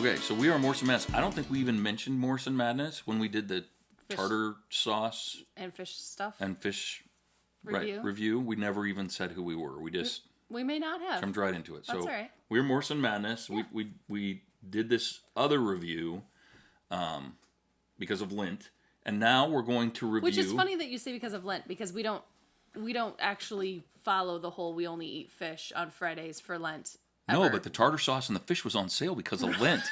Okay, so we are Morrison Madness. I don't think we even mentioned Morrison Madness when we did the Fish. tartar sauce And fish stuff. and fish Review. review. We never even said who we were. We just We may not have. jumped right into it. That's So all right. we're Morrison Madness. Yeah. We did this other review because of Lent, and now we're going to review. Which is funny that you say because of Lent, because we don't actually follow the whole we only eat fish on Fridays for Lent. No, ever. but the tartar sauce and the fish was on sale because of Lent.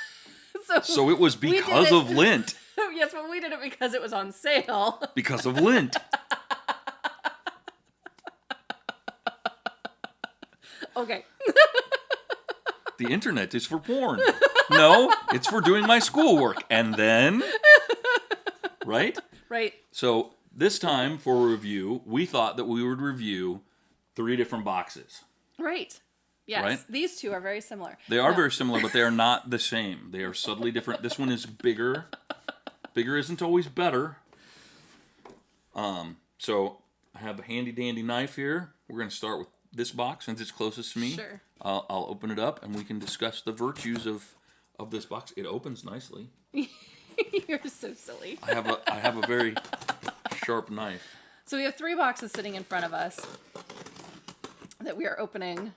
so So it was because of Lent. Yes, but we did it because it was on sale. Because of Lent. Okay. The internet is for porn. No, it's for doing my schoolwork. And then, right? Right. So this time for review, we thought that we would review 3 different boxes. Right. Yes. Right? These two are very similar. They are very similar, but they are not the same. They are subtly different. This one is bigger. Bigger isn't always better. So I have a handy dandy knife here. We're going to start with this box since it's closest to me. Sure. I'll open it up and we can discuss the virtues of this box. It opens nicely. You're so silly. I have a very sharp knife. So we have 3 boxes sitting in front of us that we are opening.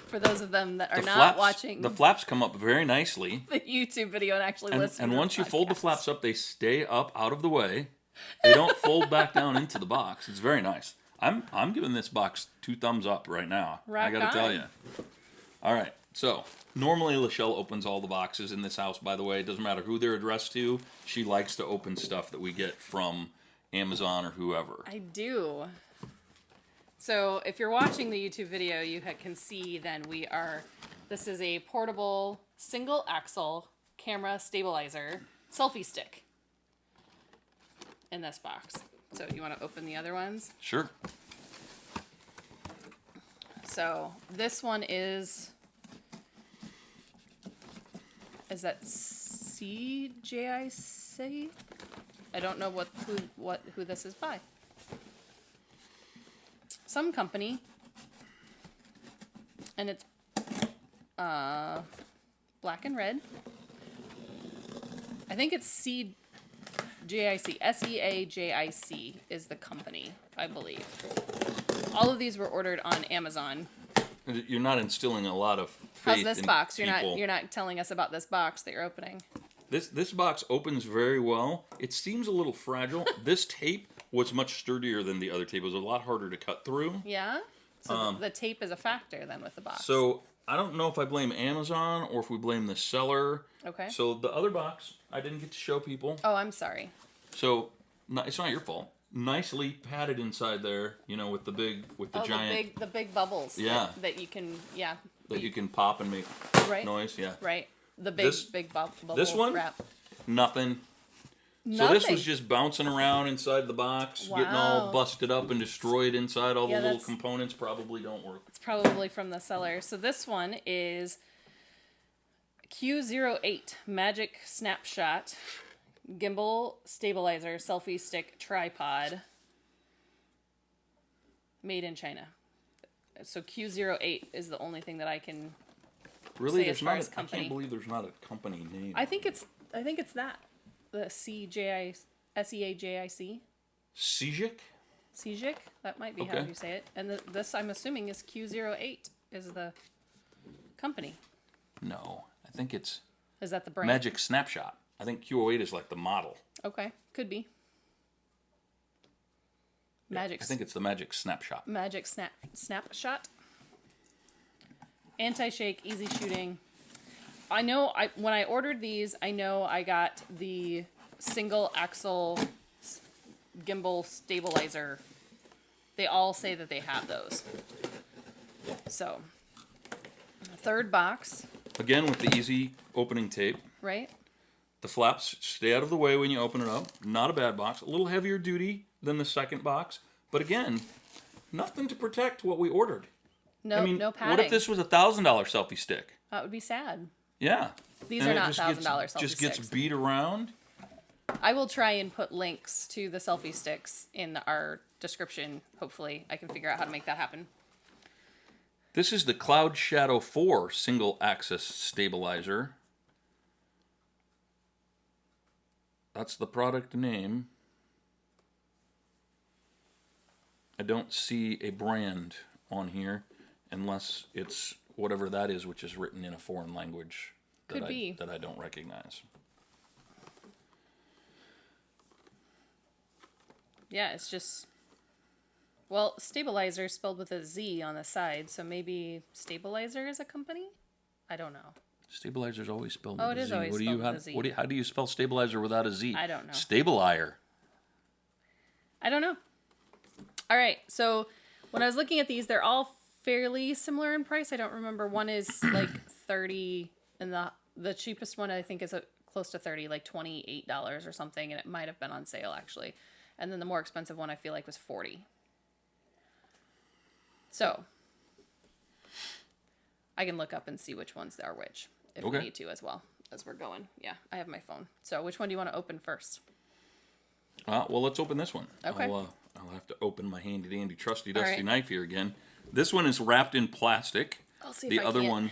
For those of them that are not watching the flaps come up very nicely. the YouTube video and actually listen. And to once the you fold the podcast. flaps up, they stay up out of the way. They don't fold back down into the box. It's very nice. I'm giving this box 2 thumbs up right now. Rock I got to tell on. you. All right. So normally LaShelle opens all the boxes in this house. By the way, it doesn't matter who they're addressed to. She likes to open stuff that we get from Amazon or whoever. I do. So if you're watching the YouTube video, you can see then this is a portable single axle camera stabilizer selfie stick in this box. So you want to open the other ones? Sure. So this one is that CJIC? I don't know who this is by. Some company, and it's black and red. I think it's CJIC. SEAJIC is the company, I believe. All of these were ordered on Amazon. You're not instilling a lot of faith How's this in box? people. You're not telling us about this box that you're opening. This box opens very well. It seems a little fragile. This tape was much sturdier than the other tape. It was a lot harder to cut through. Yeah? So the tape is a factor then with the box. So I don't know if I blame Amazon or if we blame the seller. Okay. So the other box, I didn't get to show people. Oh, I'm sorry. So it's not your fault. Nicely padded inside there, with the giant the big bubbles. Yeah. That you can, that you can pop and make right. noise. Yeah. Right. The big bubble This one? wrap. Nothing. So this was just bouncing around inside the box, getting all Wow. busted up and destroyed inside. All the little that's- components probably don't work. It's probably from the seller. So this one is Q08 Magic Snapshot Gimbal Stabilizer Selfie Stick Tripod. Made in China. So Q08 is the only thing that I can Really, say there's as far not. as I company. can't believe there's not a company name. I think it's that. The SEAJIC. Sejic? Sejic? That might be how Okay. you say it. And this, I'm assuming, is Q08 is the company. No, I think it's Is that the brand? Magic Snapshot. I think Q08 is like the model. Okay, could be. Magic. I think it's the Magic Snapshot. Magic Snapshot. Anti-shake, easy shooting. I know when I ordered these, I know I got the single axle gimbal stabilizer. They all say that they have those. So, third box, Again, with the easy opening tape. right? The flaps stay out of the way when you open it up. Not a bad box. A little heavier duty than the second box. But again, nothing to protect what we ordered. No, no padding. What if this was a $1,000 selfie stick? That would be sad. Yeah. These And are it not just $1,000 gets- selfie Just gets sticks. beat around. I will try and put links to the selfie sticks in our description. Hopefully, I can figure out how to make that happen. This is the Cloud Shadow 4 single axis stabilizer. That's the product name. I don't see a brand on here unless it's whatever that is, which is written in a foreign language Could be. that I don't recognize. Yeah, it's just... Well, Stabilizer spelled with a Z on the side, so maybe Stabilizer is a company? I don't know. Stabilizer's always spelled Oh, with it a is Z. always spelled with a Z. How do you spell stabilizer without a Z? I don't know. Stabilizer. I don't know. All right, so when I was looking at these, they're all fairly similar in price. I don't remember. One is like 30, and the cheapest one I think is close to 30, like $28 or something, and it might have been on sale actually. And then the more expensive one I feel like was 40. So I can look up and see which ones are which if we need to as well as we're going. Yeah, I have my phone. So which one do you want to open first? Well, let's open this one. Okay. I'll have to open my handy dandy trusty dusty right. knife here again. This one is wrapped in plastic. I'll see if the I other can't one,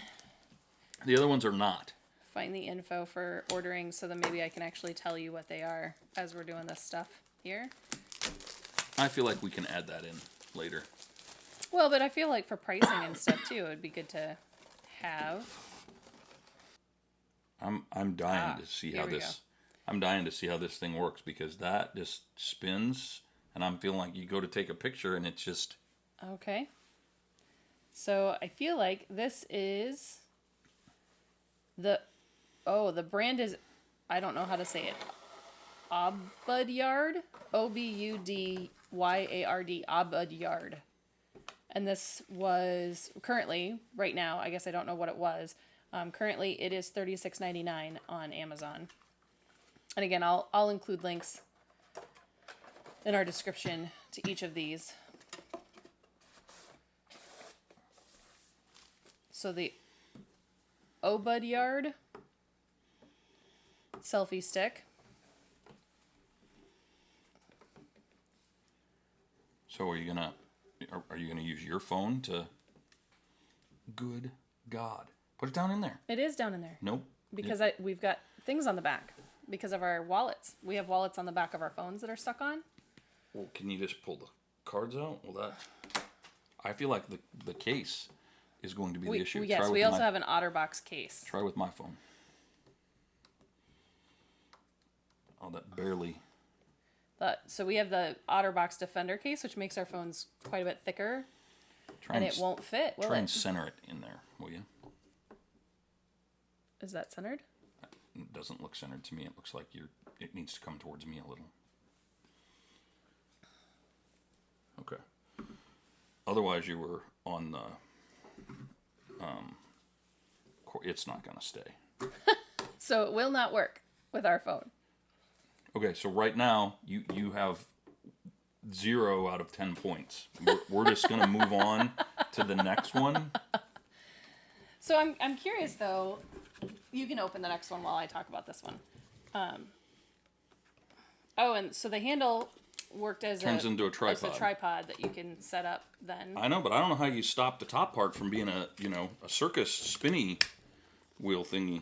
the other ones are not. find the info for ordering so then maybe I can actually tell you what they are as we're doing this stuff here. I feel like we can add that in later. Well, but I feel like for pricing and stuff too, it would be good to have. I'm dying to see how this. I'm dying to see how this thing works because that just spins, and I'm feeling like you go to take a picture and it's just. Okay. So I feel like this is the brand is, I don't know how to say it. Obudyard, Obudyard, Obudyard. And this was currently, right now, I guess I don't know what it was. Currently, it is $36.99 on Amazon. And again, I'll include links in our description to each of these. So the Obudyard selfie stick. So are you gonna use your phone to? Good God! Put it down in there. It is down in there. Nope. Because we've got things on the back because of our wallets. We have wallets on the back of our phones that are stuck on. Well, can you just pull the cards out? Well, I feel like the case is going to be the issue. Yes, we also have an OtterBox case. Try with my phone. Oh, that barely. So we have the OtterBox Defender case, which makes our phones quite a bit thicker, and it won't fit, will it? Try and center it in there, will you? Is that centered? It doesn't look centered to me. It looks like it needs to come towards me a little. Okay. Otherwise, you were on the. It's not going to stay. So it will not work with our phone. Okay, so right now you have 0 out of 10 points. We're just going to move on to the next one. So I'm curious though. You can open the next one while I talk about this one. And so the handle worked turns into a tripod. As a tripod that you can set up then. I know, but I don't know how you stop the top part from being a circus spinny wheel thingy.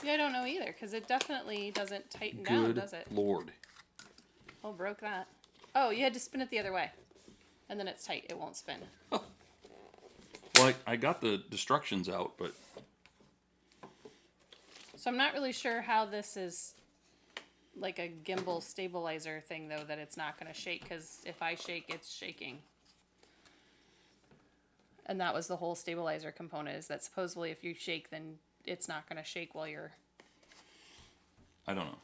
Yeah, I don't know either, because it definitely doesn't tighten down, does it? Good Lord. Oh, broke that. Oh, you had to spin it the other way. And then it's tight. It won't spin. Oh. Well, I got the instructions out, but... So I'm not really sure how this is like a gimbal stabilizer thing, though, that it's not going to shake, because if I shake, it's shaking. And that was the whole stabilizer component, is that supposedly if you shake, then it's not going to shake while you're... I don't know.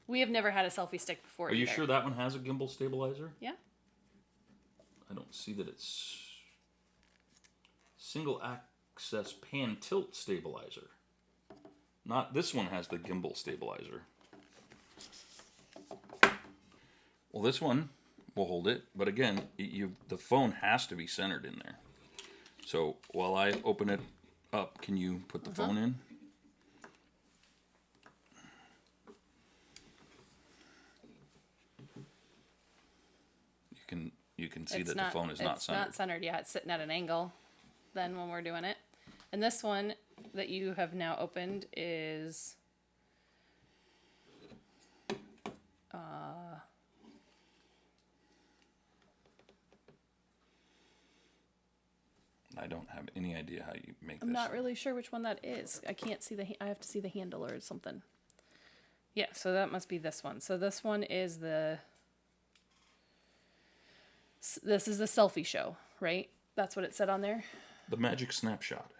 We have never had a selfie stick before. Are you sure that one has a gimbal stabilizer? Yeah. I don't see that it's single access pan tilt stabilizer. Not this one has the gimbal stabilizer. Well, this one will hold it, but again, the phone has to be centered in there. So while I open it up, can you put the phone in? You can see that the phone is not centered. It's not centered. Yeah, it's sitting at an angle then when we're doing it. And this one that you have now opened is I don't have any idea how you make I'm this. not really sure which one that is. I can't see I have to see the handle or something. Yeah, so that must be this one. So this one is this is the Selfie show, right? That's what it said on there. The Magic Snapshot.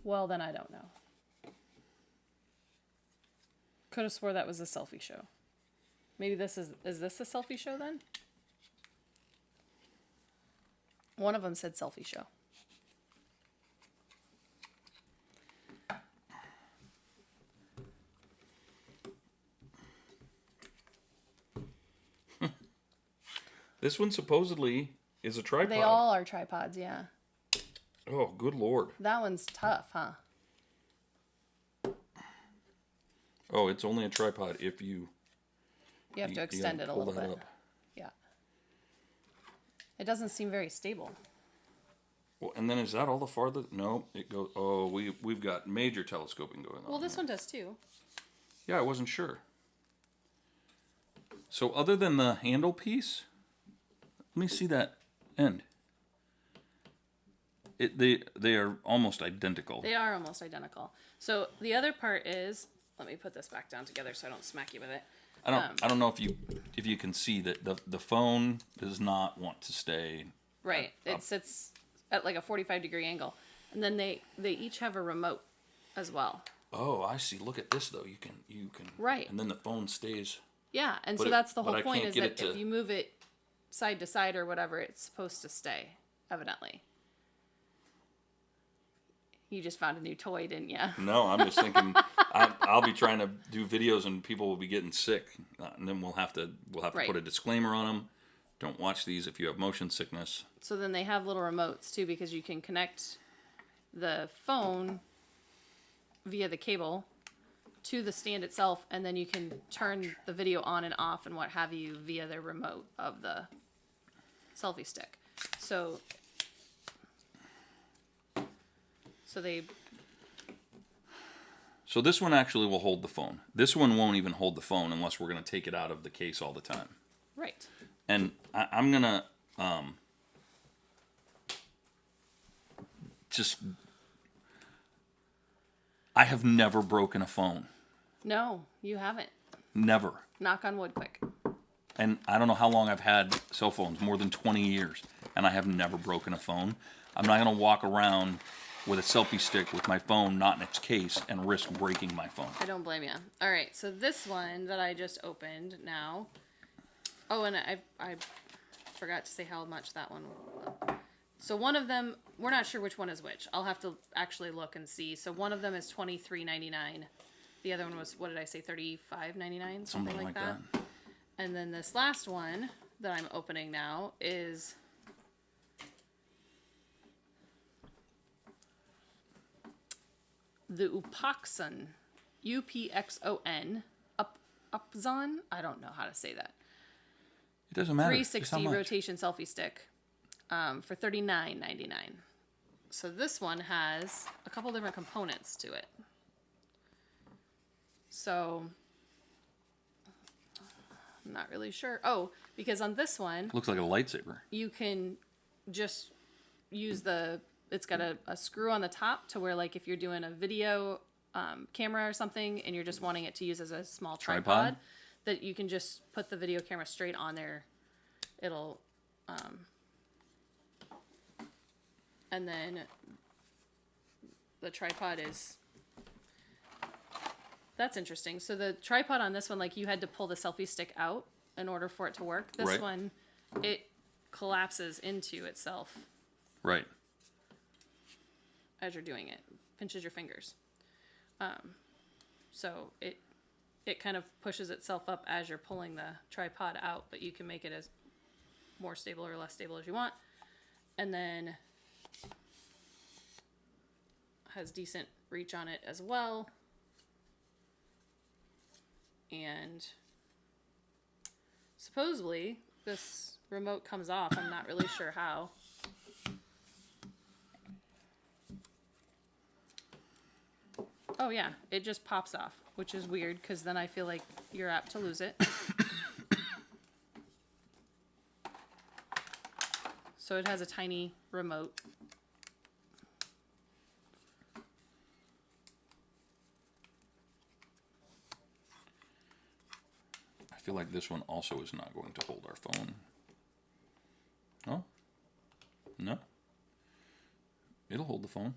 Well, then I don't know. Could have swore that was a Selfie show. Maybe this is this a Selfie show then? One of them said Selfie show. This one supposedly is a tripod. They all are tripods, yeah. Oh, good Lord. That one's tough, huh? Oh, it's only a tripod if you... You have to extend it a little bit. Yeah. It doesn't seem very stable. Well, and then is that all the farther? No, it goes... Oh, we've got major telescoping going on. Well, this one does too. Yeah, I wasn't sure. So other than the handle piece, let me see that end. They are almost identical. They are almost identical. So the other part is, let me put this back down together so I don't smack you with it. I don't know if you can see that the phone does not want to stay right. It sits at like a 45-degree angle, and then they each have a remote as well. Oh, I see. Look at this though. You can right, and then the phone stays. Yeah, and so that's the whole point is that if you move it side to side or whatever, it's supposed to stay. Evidently. You just found a new toy, didn't you? No, I'm just thinking I'll be trying to do videos and people will be getting sick, and then we'll have to right. put a disclaimer on them. Don't watch these if you have motion sickness. So then they have little remotes too, because you can connect the phone via the cable to the stand itself, and then you can turn the video on and off and what have you via the remote of the selfie stick. So this one actually will hold the phone. This one won't even hold the phone unless we're going to take it out of the case all the time. Right. And I'm going to I have never broken a phone. No, you haven't. Never. Knock on wood quick. And I don't know how long I've had cell phones, more than 20 years, and I have never broken a phone. I'm not going to walk around with a selfie stick with my phone not in its case and risk breaking my phone. I don't blame you. All right, so this one that I just opened now. Oh, and I forgot to say how much that one was. So one of them, we're not sure which one is which. I'll have to actually look and see. So one of them is $23.99. The other one was, what did I say, $35.99? Something like that. And then this last one that I'm opening now is the Upxon, Upxon, Upzon. I don't know how to say that. It doesn't matter. 360 rotation selfie stick for $39.99. So this one has a couple different components to it. So I'm not really sure. Oh, because on this one, looks like a lightsaber. You can just use it's got a screw on the top to where, like, if you're doing a video camera or something and you're just wanting it to use as a small tripod, that you can just put the video camera straight on there. It'll, and then the tripod is, that's interesting. So the tripod on this one, like, you had to pull the selfie stick out in order for it to work. This one, it collapses into itself. Right. As you're doing it. Pinches your fingers. So it kind of pushes itself up as you're pulling the tripod out, but you can make it as more stable or less stable as you want. And then has decent reach on it as well. And supposedly this remote comes off. I'm not really sure how. Oh yeah, it just pops off, which is weird because then I feel like you're apt to lose it. So it has a tiny remote. I feel like this one also is not going to hold our phone. Oh, no. It'll hold the phone.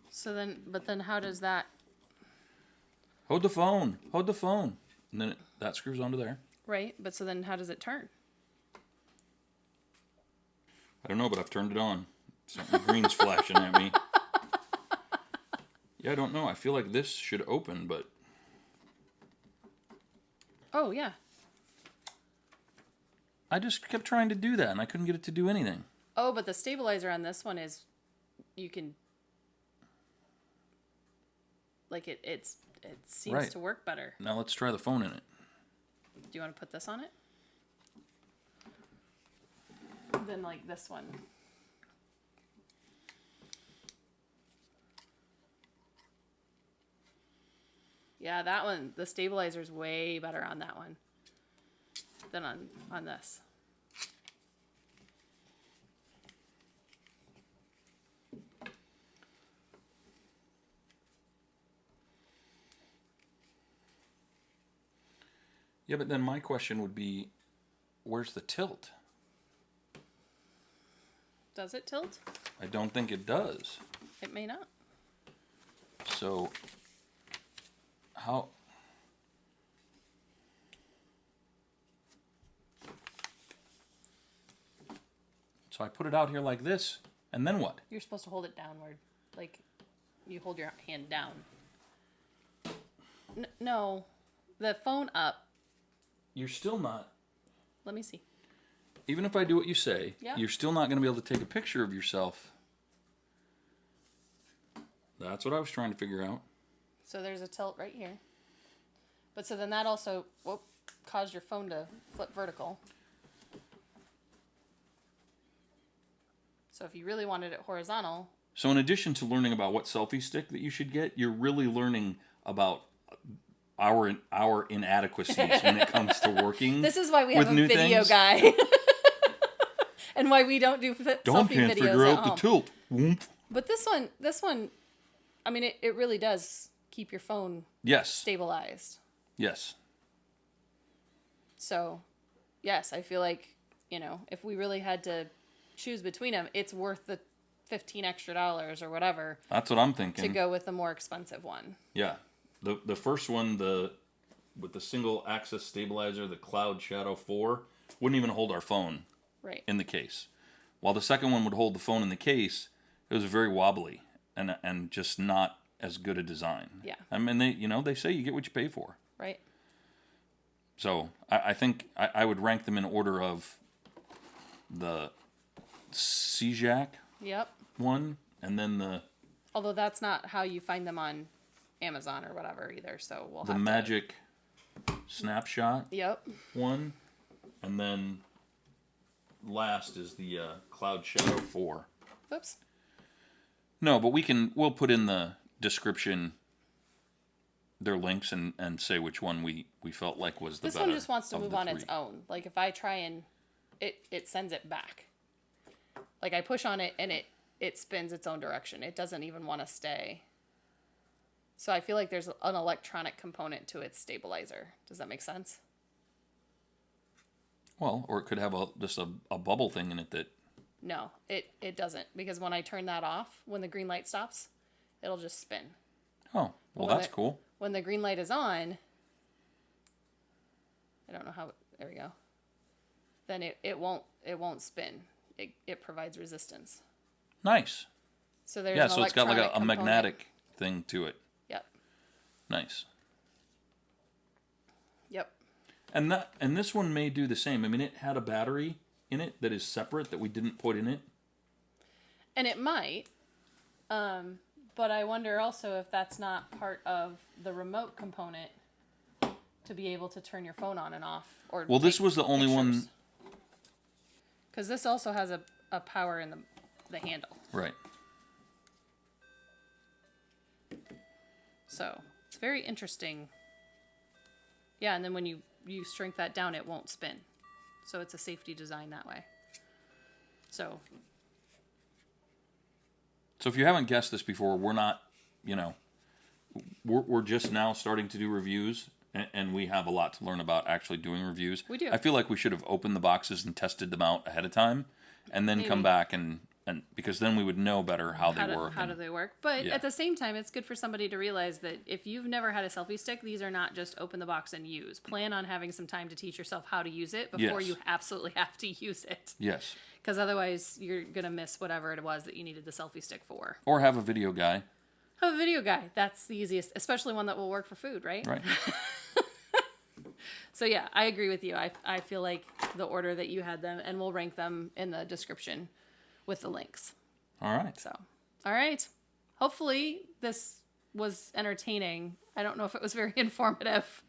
So then, but then how does that? Hold the phone. Hold the phone. And then that screws onto there. Right, but so then how does it turn? I don't know, but I've turned it on. Something green's flashing at me. Yeah, I don't know. I feel like this should open, but... Oh, yeah. I just kept trying to do that, and I couldn't get it to do anything. Oh, but the stabilizer on this one is... You can... Like, it seems Right. to work better. Now let's try the phone in it. Do you want to put this on it? Then, like, this one. Yeah, that one, the stabilizer's way better on that one than on this. Yeah, but then my question would be, where's the tilt? Does it tilt? I don't think it does. It may not. So, how... So I put it out here like this, and then what? You're supposed to hold it downward. Like, you hold your hand down. No, the phone up. You're still not... Let me see. Even if I do what you say, Yeah. you're still not going to be able to take a picture of yourself. That's what I was trying to figure out. So there's a tilt right here. But so then that also caused your phone to flip vertical. So if you really wanted it horizontal... So in addition to learning about what selfie stick that you should get, you're really learning about our inadequacies when it comes to working. This is why we with have a new video things. guy. And why we don't do Dawn selfie can't videos figure at out home. the tilt. Whoomp. But this one, I mean, it really does keep your phone Yes. stabilized. Yes. So, yes, I feel like, if we really had to choose between them, it's worth the $15 extra or whatever That's what I'm thinking. to go with the more expensive one. Yeah. The first one, with the single axis stabilizer, the Cloud Shadow 4, wouldn't even hold our phone Right. in the case. While the second one would hold the phone in the case, it was very wobbly and just not as good a design. Yeah. I mean, they say you get what you pay for. Right. So I think I would rank them in order of the CJAC Yep. one, and then the Although that's not how you find them on Amazon or whatever either, so we'll have Magic Snapshot Yep. one, and then last is the Cloud Shadow 4. Oops. No, but we'll put in the description their links and say which one we felt like was the This better. one just wants to of move the on its three. own. Like if I try and it sends it back. Like I push on it and it spins its own direction. It doesn't even want to stay. So I feel like there's an electronic component to its stabilizer. Does that make sense? Well, or it could have just a bubble thing in it that... No, it doesn't. Because when I turn that off, when the green light stops, it'll just spin. Oh, well, When that's cool. When the green light is on, I don't know how, there we go. Then it won't spin. It provides resistance. Nice. So there's Yeah, an so it's got like electronic a component. magnetic thing to it. Yep. Nice. Yep. And this one may do the same. I mean, it had a battery in it that is separate that we didn't put in it. And it might, but I wonder also if that's not part of the remote component to be able to turn your phone on and off. Or Well, this was the only one... Because this also has a power in the handle. Right. So it's very interesting. Yeah, and then when you shrink that down, it won't spin. So it's a safety design that way. So if you haven't guessed this before, we're not, we're just now starting to do reviews, and we have a lot to learn about actually doing reviews. We do. I feel like we should have opened the boxes and tested them out ahead of time, and then come back and because then we would know better how they work. How do they work? But at the same time, it's good for somebody to realize that if you've never had a selfie stick, these are not just open the box and use. Plan on having some time to teach yourself how to use it before you absolutely have to use it. Yes. Because otherwise, you're going to miss whatever it was that you needed the selfie stick for. Or have a video guy. Have a video guy. That's the easiest, especially one that will work for food, right? Right. So yeah, I agree with you. I feel like the order that you had them, and we'll rank them in the description with the links. All right. So, all right. Hopefully this was entertaining. I don't know if it was very informative,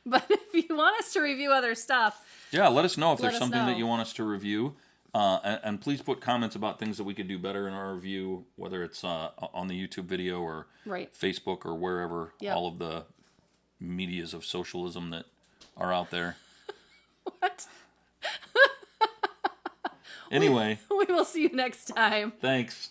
but if you want us to review other stuff, yeah, let us know if there's us something know. that you want us to review. And please put comments about things that we could do better in our review, whether it's on the YouTube video or Facebook or wherever, all of the medias of socialism that are out there. What? Anyway. We will see you next time. Thanks.